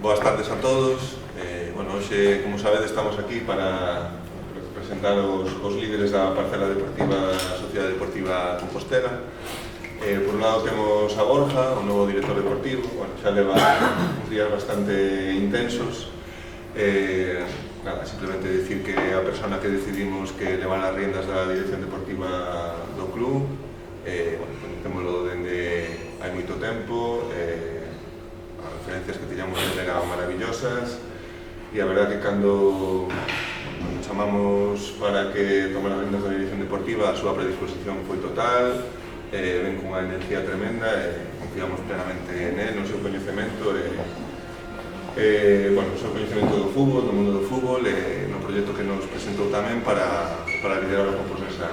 Boas tardes a todos. Hoxe, como sabedes, estamos aquí para presentar os líderes da parcela deportiva da Sociedade Deportiva Compostela. Por un lado temos a Borja, o novo director deportivo. Xa leva uns días bastante intensos. Simplemente decir que a persona que decidimos que levar as riendas da dirección deportiva do club, conocémolo dende hai moito tempo. As referencias que tiñamos eran maravillosas e a verdad que cando chamamos para que tomara as riendas da dirección deportiva, a súa predisposición foi total, ven cunha enerxía tremenda e confiamos plenamente en no seu coñecemento no seu coñecemento do fútbol, do mundo do fútbol e no proxecto que nos presentou tamén para liderar o compos nesa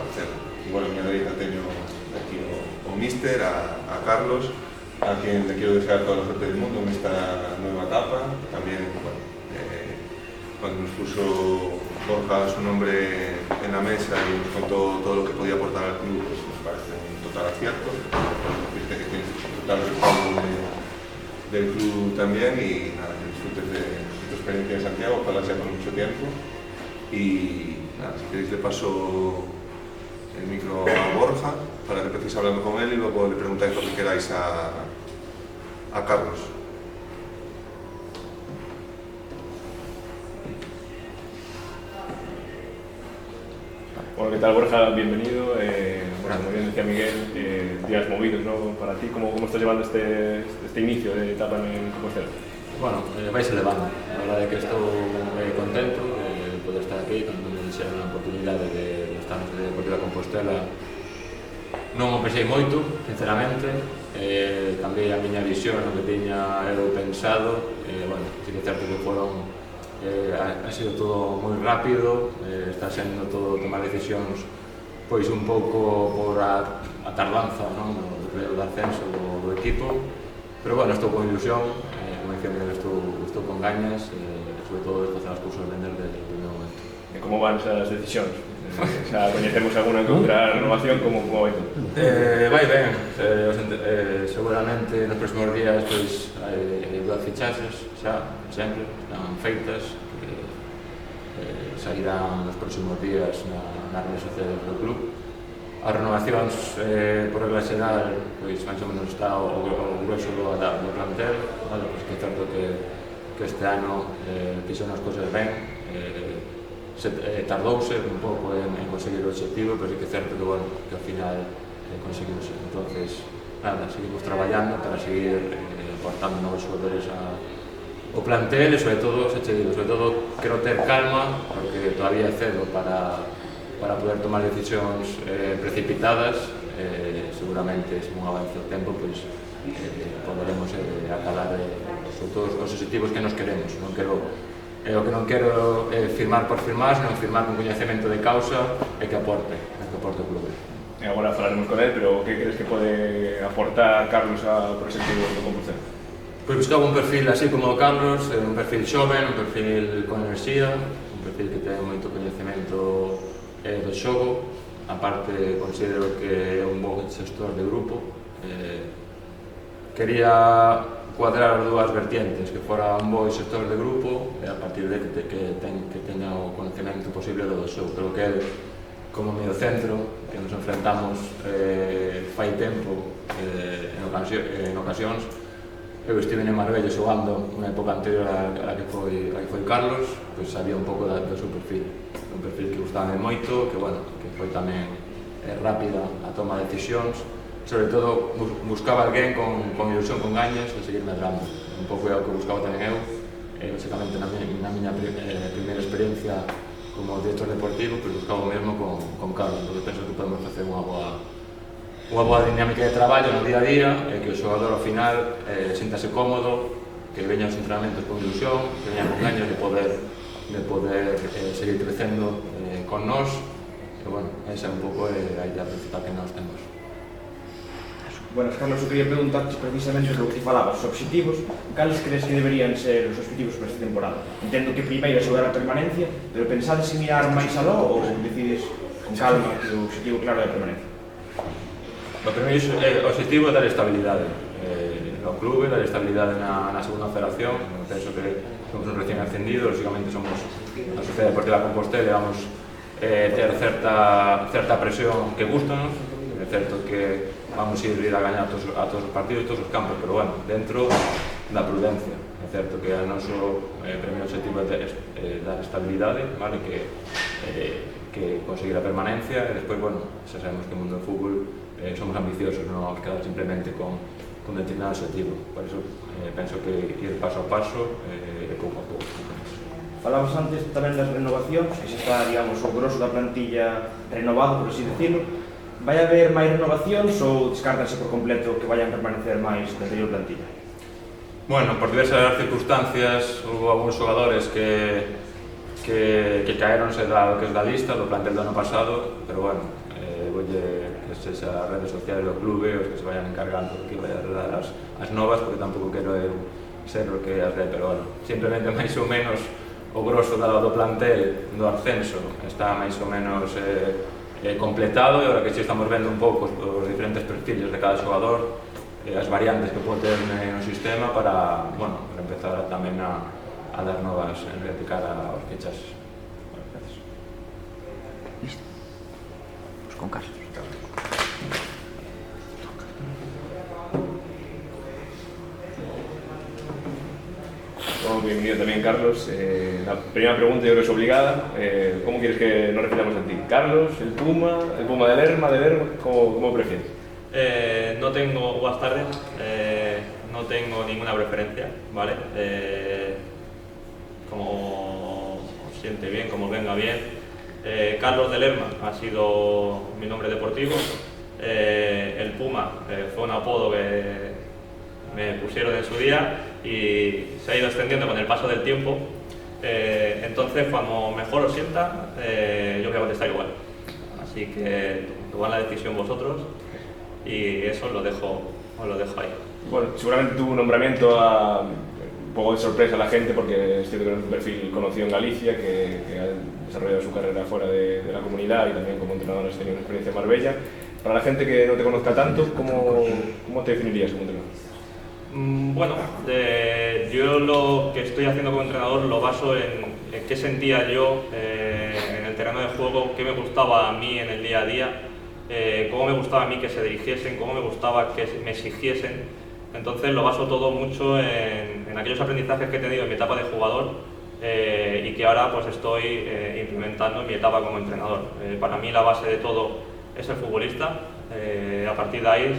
parcela. A miña dereita teño aquí o míster, a Carlos, a quien le quiero desear toda la suerte del mundo en esta nueva etapa. También, cuando nos puso Borja su nombre en la mesa y nos contó todo lo que podía aportar al club, pues nos parece un total acierto. Decirte que tienes total respaldo del club también y nada, que disfrutes de tu experiencia en Santiago, ojalá sea por mucho tiempo. Y nada, si queréis le paso el micro a Borja para que empecéis hablando con él y luego le preguntáis lo que queráis a Carlos. Bueno, ¿qué tal, Borja? Bienvenido. Como bien decía Miguel, días movidos, ¿no? Para ti, ¿cómo estás llevando este inicio de etapa en Compostela? Bueno, vais elevando. La verdade é que estou contento de poder estar aquí, cando me dixeron a oportunidade de estar na Deportiva Compostela. Non o pensei moito, sinceramente, cambiei a miña visión, o que tiña eu pensado, sí que é certo que foron, ha sido todo moi rápido, está sendo todo tomar decisións pois un pouco por a tardanza, non, do ascenso do equipo, pero bueno, estou con ilusión, como dicía Miguel, estou con gañas, sobre todo de facer as cousas ben desde o primeiro momento. E como van esas decisións? Xa coñecemos alguna que outra renovación, como vai? Vai ben, seguramente nos próximos días pois hai dúas fichaxes xa, sempre, están feitas, sairán nos próximos días nas redes sociales do club. As renovacións, por regla xeral, pois máis ou menos está o grueso do plantel, vale? Pois que é certo que este ano fixeron as cousas ben, tardouse un pouco en conseguir o objetivo, pero sí que é certo que, bueno, que ao final conseguimos. Entonces, nada, seguimos traballando para seguir aportando novos xogadores ao plantel e, sobre todo, quero ter calma, porque todavía é cedo para poder tomar decisións precipitadas. Seguramente, se non avance o tempo, pois poderemos acabar sobre todos os objetivos que nos queremos. Non quero o que non quero é firmar por firmar, senón firmar con coñecemento de causa e que aporte o clube. E agora falaremos con él, pero que crees que pode aportar Carlos ao proxecto do Compostela? Pois buscaba un perfil así como o Carlos, un perfil xoven, un perfil con enerxía, un perfil que ten moito coñecemento do xogo, aparte considero que é un bon xestor de grupo. Quería cuadrar dúas vertientes, que fora un bo xestor de grupo e a partir de que teña o conocemento posible do xogo. Creo que como medio centro, que nos enfrentamos fai tempo en ocasións. Eu estive en Marbella xogando unha época anterior a que foi Carlos, pois sabía un pouco do seu perfil. Un perfil que gustaba moito, que foi tamén rápida a toma de decisións. Sobre todo, buscaba alguén con ilusión, con gañas de seguir medrando. Un pouco é o que buscaba tamén eu. Basicamente, na miña primeira experiencia como director deportivo, pois buscaba o mesmo con Carlos, porque penso que podemos facer unha boa dinámica de traballo no día a día, e que o xogador ao final síntase cómodo, que veña aos entrenamentos con ilusión, que veña con gañas de poder seguir crecendo con nós. E, esa é un pouco a idea principal que nós temos. Buenas, Carlos, eu quería preguntarte precisamente do que falabas, os obxectivos, cales crees que deberían ser os obxectivos para esta temporada? Entendo que primeiro é xogar a permanencia, pero pensades en mirar máis aló ou decides con calma que o obxectivo claro é a permanencia? O primeiro objetivo é dar estabilidade. no clube, dar estabilidade na segunda federación. Penso que somos un recién ascendido, lógicamente somos a Sociedade Deportiva Compostela e vamos ter certa presión que gustanos. É certo que vamos ir a gañar a todos os partidos, todos os campos, pero bueno, dentro da prudencia. É certo que o noso primeiro objetivo é dar estabilidade, vale? Que conseguir a permanencia e despois, bueno, xa sabemos que o mundo do fútbol somos ambiciosos, non vamos quedar simplemente con determinado objetivo. Por iso penso que ir paso a paso e pouco a pouco. Falamos antes tamén das renovacións, que xa está, digamos, o grosso da plantilla renovado, por así decirlo. Vai haber máis renovacións ou descártanse por completo que vayan permanecer máis da anterior plantilla? Bueno, por diversas circunstancias, hubo algúns xogadores que caeronse da lista do plantel do ano pasado, pero bueno, voulle que sexa as redes sociais do clube os que se vayan encargando que vayan a dar as novas, porque tampouco quero ser o que as de, pero bueno, simplemente máis ou menos o grosso do plantel do ascenso está máis ou menos completado, e agora que estamos vendo un pouco os diferentes perfiles de cada xogador, as variantes que pode ter no sistema para, bueno, para empezar tamén a dar novas en de cara aos fichaxes. Bueno, gracias. Listo. Pues con Carlos. Bienvenido también, Carlos. La primera pregunta yo creo es obligada. ¿Cómo quieres que nos refiramos a ti? ¿Carlos, el Puma de Lerma, ¿cómo prefieres? No tengo, buenas tardes, no tengo ninguna preferencia, ¿vale? Como os siente bien, como os venga bien. Carlos de Lerma ha sido mi nombre deportivo. El Puma fue un apodo que me pusieron en su día y se ha ido extendiendo con el paso del tiempo. Entonces, cuando mejor os sienta, yo voy a contestar igual. Así que tomad la decisión vosotros y eso os lo dejo ahí. Bueno, seguramente tuvo un nombramiento un poco de sorpresa a la gente, porque es cierto que es un perfil conocido en Galicia, que ha desarrollado su carrera fuera de la comunidad y también como entrenador has tenido una experiencia en Marbella. Para la gente que no te conozca tanto, ¿cómo te definirías como entrenador? Bueno, yo lo que estoy haciendo como entrenador lo baso en qué sentía yo en el terreno de juego, qué me gustaba a mí en el día a día, cómo me gustaba a mí que se dirigiesen, cómo me gustaba que me exigiesen. Entonces lo baso todo mucho en aquellos aprendizajes que he tenido en mi etapa de jugador y que ahora pues estoy implementando en mi etapa como entrenador. Para mí la base de todo es el futbolista, a partir de ahí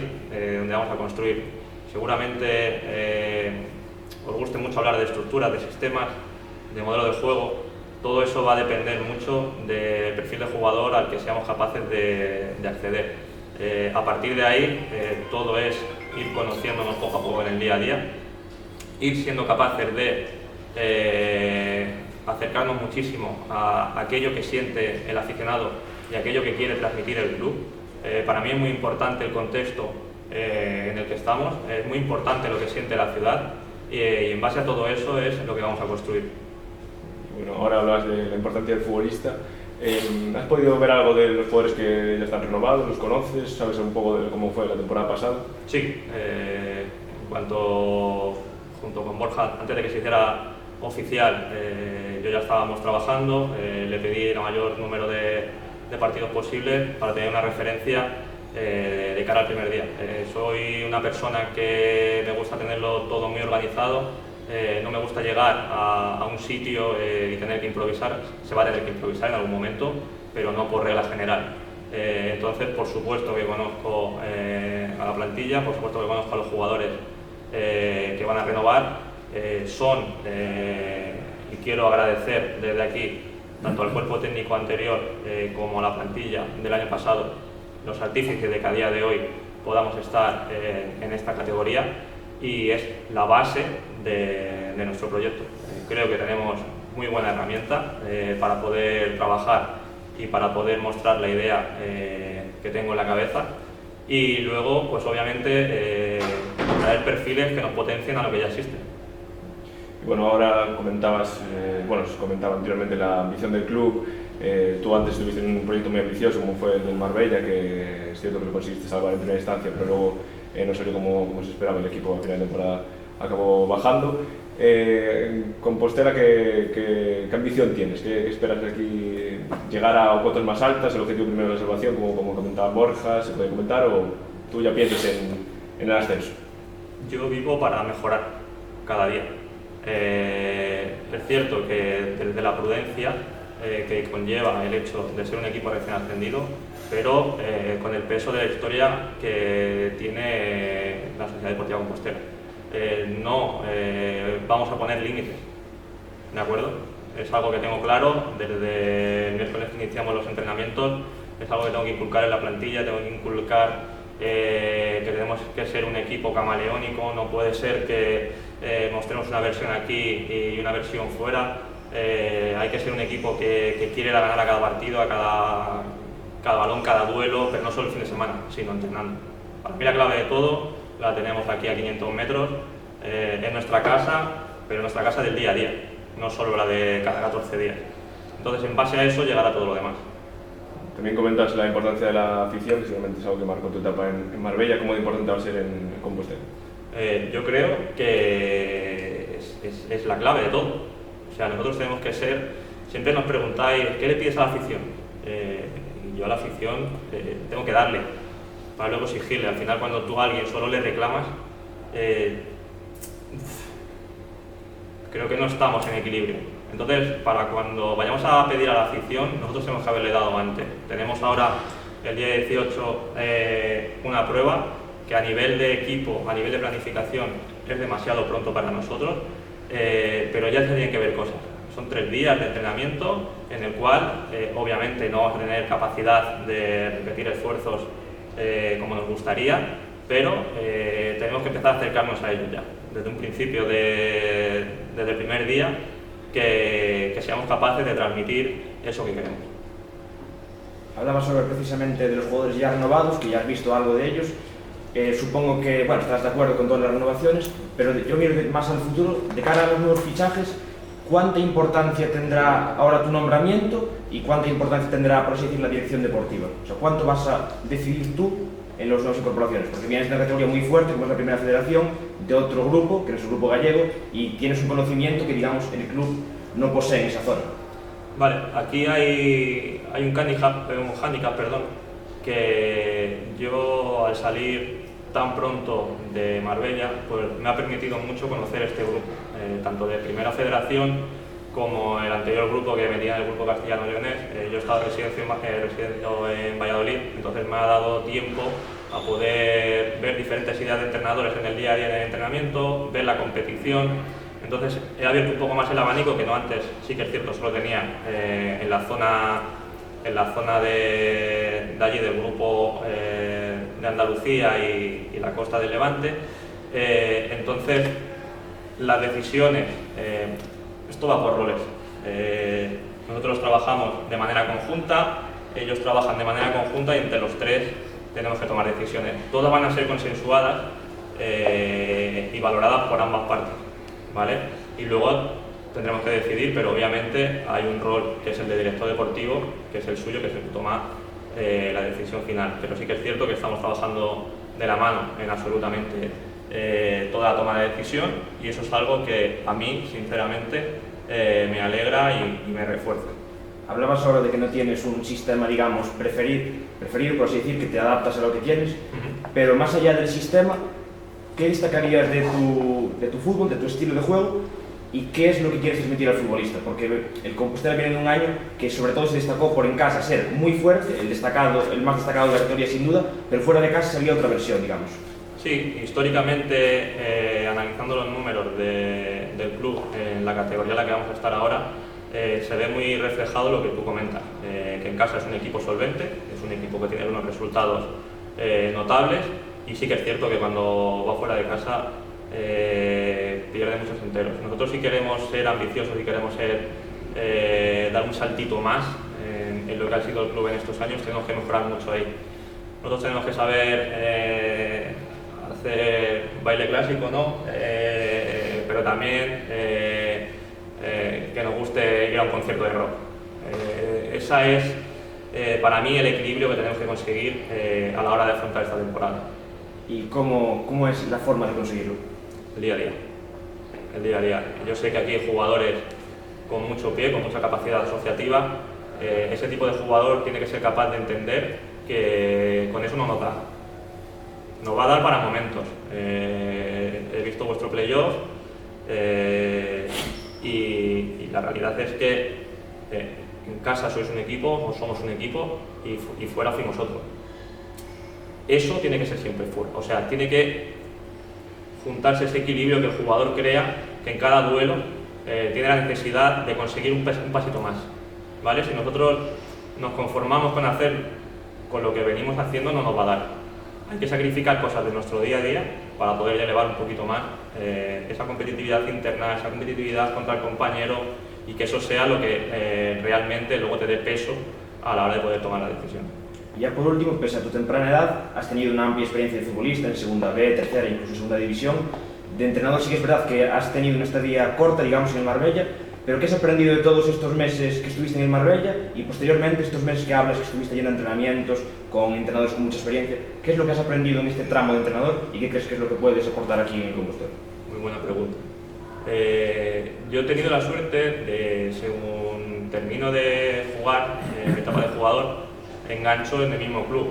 donde vamos a construir. Seguramente os guste mucho hablar de estructuras, de sistemas, de modelo de juego. Todo eso va a depender mucho del perfil de jugador al que seamos capaces de acceder. A partir de ahí, todo es ir conociéndonos poco a poco en el día a día, ir siendo capaces de acercarnos muchísimo a aquello que siente el aficionado y aquello que quiere transmitir el club. Para mí es muy importante el contexto en el que estamos, es muy importante lo que siente la ciudad y en base a todo eso es lo que vamos a construir. Bueno, ahora hablas de la importancia del futbolista. ¿Has podido ver algo de los jugadores que ya están renovados? ¿Los conoces? ¿Sabes un poco de cómo fue la temporada pasada? Sí, en cuanto junto con Borja, antes de que se hiciera oficial, yo ya estábamos trabajando, le pedí el mayor número de partidos posible para tener una referencia de cara al primer día. Soy una persona que me gusta tenerlo todo muy organizado, no me gusta llegar a un sitio y tener que improvisar. Se va a tener que improvisar en algún momento, pero no por regla general. Entonces, por supuesto que conozco a la plantilla, por supuesto que conozco a los jugadores que van a renovar. Y quiero agradecer desde aquí tanto al cuerpo técnico anterior como a la plantilla del año pasado, los artífices de que a día de hoy podamos estar en esta categoría, y es la base de nuestro proyecto. Creo que tenemos muy buena herramienta para poder trabajar y para poder mostrar la idea que tengo en la cabeza, y luego pues obviamente traer perfiles que nos potencien a lo que ya existe. Y bueno, ahora comentabas, se comentaba anteriormente la ambición del club. Tú antes estuviste en un proyecto muy ambicioso como fue el del Marbella, que es cierto que lo conseguiste salvar en primera instancia, pero luego no salió como se esperaba, el equipo a final de temporada acabó bajando. Compostela, ¿qué ambición tienes? ¿Qué esperas de aquí? ¿Llegar a cotas más altas? ¿El objetivo primero de la salvación, como comentaba Borja, se puede comentar? ¿O tú ya piensas en el ascenso? Yo vivo para mejorar cada día. Es cierto que desde la prudencia que conlleva el hecho de ser un equipo recién ascendido, pero con el peso de la historia que tiene la Sociedad Deportiva Compostela. No vamos a poner límites, ¿de acuerdo? Es algo que tengo claro desde el miércoles que iniciamos los entrenamientos, es algo que tengo que inculcar en la plantilla, tengo que inculcar que tenemos que ser un equipo camaleónico, no puede ser que mostremos una versión aquí y una versión fuera, hay que ser un equipo que quiere ganar a cada partido, a cada balón, cada duelo, pero no solo el fin de semana, sino entrenando. Para mí la clave de todo la tenemos aquí a 500 metros, en nuestra casa, pero en nuestra casa del día a día, no solo la de cada 14 días. Entonces, en base a eso, llegará todo lo demás. También comentas la importancia de la afición, que seguramente es algo que marcó tu etapa en Marbella. ¿Cómo de importante va a ser en Compostela? Yo creo que es la clave de todo. O sea, nosotros tenemos que ser, siempre nos preguntáis, ¿qué le pides a la afición? Y yo a la afición tengo que darle, para luego exigirle. Al final, cuando tú a alguien solo le reclamas, creo que no estamos en equilibrio. Entonces, para cuando vayamos a pedir a la afición, nosotros tenemos que haberle dado antes. Tenemos ahora, el día 18, una prueba que a nivel de equipo, a nivel de planificación, es demasiado pronto para nosotros, pero ya se tienen que ver cosas. Son 3 días de entrenamiento en el cual, obviamente, no vamos a tener capacidad de repetir esfuerzos como nos gustaría, pero tenemos que empezar a acercarnos a ellos ya, desde un principio, desde el primer día, que seamos capaces de transmitir eso que queremos. Hablaba precisamente de los jugadores ya renovados, que ya has visto algo de ellos. Supongo que, bueno, estás de acuerdo con todas las renovaciones, pero yo miro más al futuro, de cara a los nuevos fichajes, ¿cuánta importancia tendrá ahora tu nombramiento y cuánta importancia tendrá, por así decir, la dirección deportiva? O sea, ¿cuánto vas a decidir tú en las nuevas incorporaciones? Porque vienes de una categoría muy fuerte, como es la primera federación, de otro grupo, que no es el grupo gallego, y tienes un conocimiento que, digamos, el club no posee en esa zona. Vale, aquí hay un handicap, que yo al salir tan pronto de Marbella, pues me ha permitido mucho conocer este grupo, tanto de primera federación como el anterior grupo que venía del grupo castellano-leonés. Yo he estado residiendo en Valladolid, entonces me ha dado tiempo a poder ver diferentes ideas de entrenadores en el día a día del entrenamiento, ver la competición. Entonces he abierto un poco más el abanico, que no antes, sí que es cierto, solo tenía en la zona de allí del grupo de Andalucía y la costa del Levante. Entonces las decisiones, esto va por roles. Nosotros trabajamos de manera conjunta, ellos trabajan de manera conjunta y entre los 3 tenemos que tomar decisiones. Todas van a ser consensuadas y valoradas por ambas partes, ¿vale? Y luego tendremos que decidir, pero obviamente hay un rol que es el de director deportivo, que es el suyo, que es el que toma la decisión final. Pero sí que es cierto que estamos trabajando de la mano en absolutamente toda la toma de decisión, y eso es algo que a mí, sinceramente, me alegra y me refuerza. Hablabas ahora de que no tienes un sistema, digamos, preferido, por así decir, que te adaptas a lo que tienes, pero más allá del sistema, ¿qué destacarías de tu fútbol, de tu estilo de juego, y qué es lo que quieres transmitir al futbolista? Porque el Compostela viene de un año que sobre todo se destacó por en casa ser muy fuerte, el más destacado de la categoría sin duda, pero fuera de casa sería otra versión, digamos. Sí, históricamente, analizando los números del club en la categoría en la que vamos a estar ahora, se ve muy reflejado lo que tú comentas, que en casa es un equipo solvente, es un equipo que tiene unos resultados notables, y sí que es cierto que cuando va fuera de casa pierde muchos enteros. Nosotros, si queremos ser ambiciosos y queremos dar un saltito más en lo que ha sido el club en estos años, tenemos que mejorar mucho ahí. Nosotros tenemos que saber hacer baile clásico, ¿no? Pero también que nos guste ir a un concierto de rock. Esa es para mí el equilibrio que tenemos que conseguir a la hora de afrontar esta temporada. ¿Y cómo es la forma de conseguirlo? El día a día. El día a día. Yo sé que aquí hay jugadores con mucho pie, con mucha capacidad asociativa. Ese tipo de jugador tiene que ser capaz de entender que con eso no nos da. Nos va a dar para momentos. He visto vuestro playoff y la realidad es que en casa sois un equipo, o somos un equipo, y fuera fuimos otro. Eso tiene que ser siempre fuera. O sea, tiene que juntarse ese equilibrio que el jugador crea que en cada duelo tiene la necesidad de conseguir un pasito más. ¿Vale? Si nosotros nos conformamos con hacer con lo que venimos haciendo, no nos va a dar. Hay que sacrificar cosas de nuestro día a día para poder elevar un poquito más esa competitividad interna, esa competitividad contra el compañero, y que eso sea lo que realmente luego te dé peso a la hora de poder tomar la decisión. Y ya por último, pese a tu temprana edad, has tenido una amplia experiencia de futbolista en segunda B, tercera e incluso segunda división. De entrenador sí que es verdad que has tenido una estadía corta, digamos, en el Marbella, pero ¿qué has aprendido de todos estos meses que estuviste en el Marbella y posteriormente estos meses que hablas que estuviste yendo a entrenamientos con entrenadores con mucha experiencia? ¿Qué es lo que has aprendido en este tramo de entrenador y qué crees que es lo que puedes aportar aquí en el Compostela? Muy buena pregunta. Yo he tenido la suerte de, según termino de jugar, mi etapa de jugador, engancho en el mismo club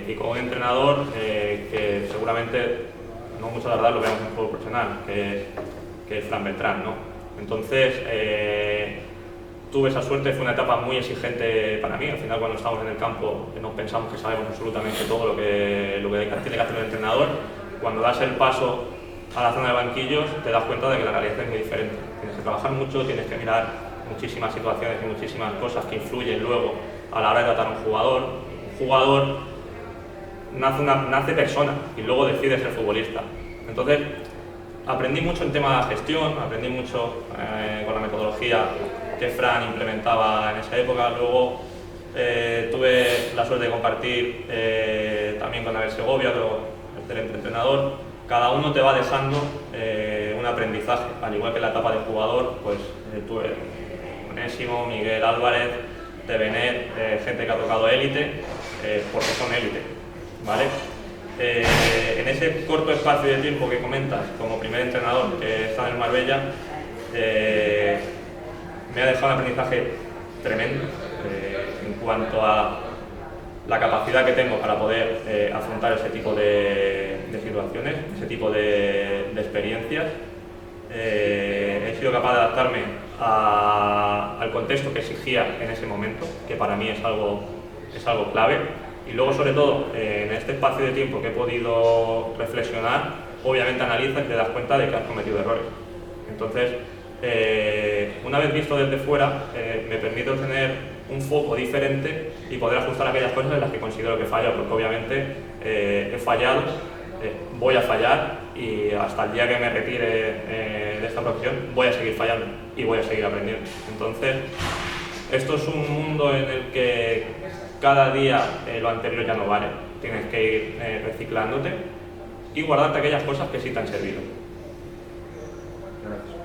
y con un entrenador que seguramente no mucho la verdad lo veamos en el juego profesional, que es Fran Beltrán, ¿no? Entonces tuve esa suerte, fue una etapa muy exigente para mí. Al final, cuando estamos en el campo no pensamos que sabemos absolutamente todo lo que tiene que hacer el entrenador. Cuando das el paso a la zona de banquillos te das cuenta de que la realidad es muy diferente. Tienes que trabajar mucho, tienes que mirar muchísimas situaciones y muchísimas cosas que influyen luego a la hora de tratar a un jugador. Un jugador nace persona y luego decide ser futbolista. Entonces aprendí mucho en tema de gestión, aprendí mucho con la metodología que Fran implementaba en esa época. Luego tuve la suerte de compartir también con Abel Segovia, el excelente entrenador. Cada uno te va dejando un aprendizaje, al igual que en la etapa de jugador, pues tuve Onésimo, Miguel Álvarez, de Benet, gente que ha tocado élite, porque son élite, ¿vale? En ese corto espacio de tiempo que comentas, como primer entrenador que está en el Marbella, me ha dejado un aprendizaje tremendo en cuanto a la capacidad que tengo para poder afrontar ese tipo de situaciones, ese tipo de experiencias. He sido capaz de adaptarme al contexto que exigía en ese momento, que para mí es algo clave. Y luego, sobre todo, en este espacio de tiempo que he podido reflexionar, obviamente analizas y te das cuenta de que has cometido errores. Entonces, una vez visto desde fuera, me permite tener un foco diferente y poder ajustar aquellas cosas en las que considero que fallo, porque obviamente he fallado, voy a fallar y hasta el día que me retire de esta profesión voy a seguir fallando y voy a seguir aprendiendo. Entonces, esto es un mundo en el que cada día lo anterior ya no vale, tienes que ir reciclándote y guardarte aquellas cosas que sí te han servido. Gracias.